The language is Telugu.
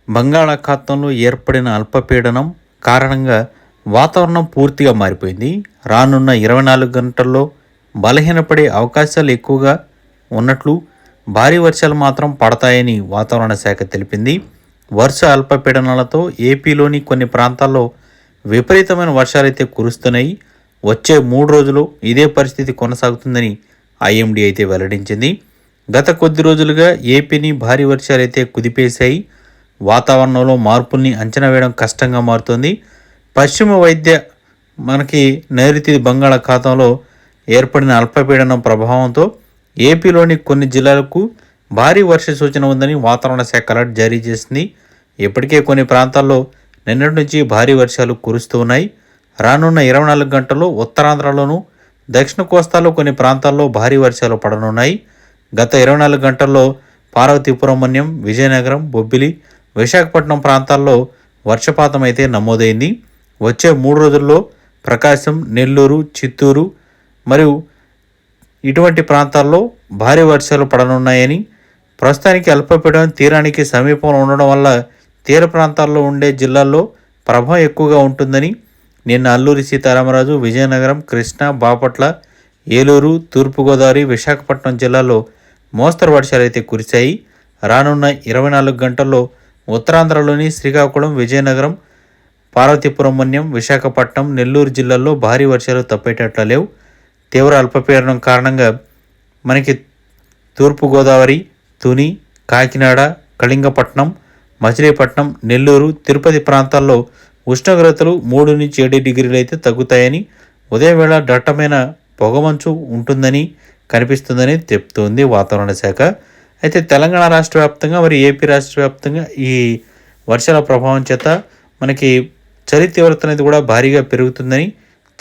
బంగాళాఖాతంలో ఏర్పడిన అల్పపీడనం కారణంగా వాతావరణం పూర్తిగా మారిపోయింది. రానున్న 24 గంటల్లో బలహీనపడే అవకాశాలు ఎక్కువగా ఉన్నట్లు, భారీ వర్షాలు మాత్రం పడతాయని వాతావరణ శాఖ తెలిపింది. అల్పపీడనాలతో ఏపీలోని కొన్ని ప్రాంతాల్లో విపరీతమైన వర్షాలైతే కురుస్తున్నాయి. వచ్చే 3 రోజులు ఇదే పరిస్థితి కొనసాగుతుందని ఐఎండీ అయితే వెల్లడించింది. గత కొద్ది రోజులుగా ఏపీని భారీ వర్షాలైతే కుదిపేశాయి. వాతావరణంలో మార్పుల్ని అంచనా వేయడం కష్టంగా మారుతుంది. పశ్చిమ మనకి నైరుతి బంగాళాఖాతంలో ఏర్పడిన అల్పపీడనం ప్రభావంతో ఏపీలోని కొన్ని జిల్లాలకు భారీ వర్ష సూచన ఉందని వాతావరణ శాఖ అలర్ట్ జారీ చేసింది. ఇప్పటికే కొన్ని ప్రాంతాల్లో నిన్నటి నుంచి భారీ వర్షాలు కురుస్తూ ఉన్నాయి. రానున్న 24 గంటల్లో ఉత్తరాంధ్రలోను, దక్షిణ కోస్తాలో కొన్ని ప్రాంతాల్లో భారీ వర్షాలు పడనున్నాయి. గత 24 గంటల్లో పార్వతీపురం మన్యం, విజయనగరం, బొబ్బిలి, విశాఖపట్నం ప్రాంతాల్లో వర్షపాతం అయితే నమోదైంది. వచ్చే 3 రోజుల్లో ప్రకాశం, నెల్లూరు, చిత్తూరు మరియు ఇటువంటి ప్రాంతాల్లో భారీ వర్షాలు పడనున్నాయని, ప్రస్తుతానికి అల్పపీడనం తీరానికి సమీపంలో ఉండడం వల్ల తీర ప్రాంతాల్లో ఉండే జిల్లాల్లో ప్రభావం ఎక్కువగా ఉంటుందని నిన్న అల్లూరి సీతారామరాజు, విజయనగరం, కృష్ణా, బాపట్ల, ఏలూరు, తూర్పుగోదావరి, విశాఖపట్నం జిల్లాల్లో మోస్తరు వర్షాలు అయితే కురిశాయి. రానున్న 24 గంటల్లో ఉత్తరాంధ్రలోని శ్రీకాకుళం, విజయనగరం, పార్వతీపురం మన్యం, విశాఖపట్నం, నెల్లూరు జిల్లాల్లో భారీ వర్షాలు తప్పేటట్ల లేవు. తీవ్ర అల్పపీడనం కారణంగా మనకి తూర్పుగోదావరి, తుని, కాకినాడ, కళింగపట్నం, మచిలీపట్నం, నెల్లూరు, తిరుపతి ప్రాంతాల్లో ఉష్ణోగ్రతలు 3 నుంచి 7 డిగ్రీలు అయితే తగ్గుతాయని, ఉదయం వేళ దట్టమైన పొగమంచు ఉంటుందని కనిపిస్తుందని చెప్తోంది వాతావరణ శాఖ. అయితే తెలంగాణ రాష్ట్ర వ్యాప్తంగా మరి ఏపీ రాష్ట్ర వ్యాప్తంగా ఈ వర్షాల ప్రభావం చేత మనకి చలి తీవ్రత అనేది కూడా భారీగా పెరుగుతుందని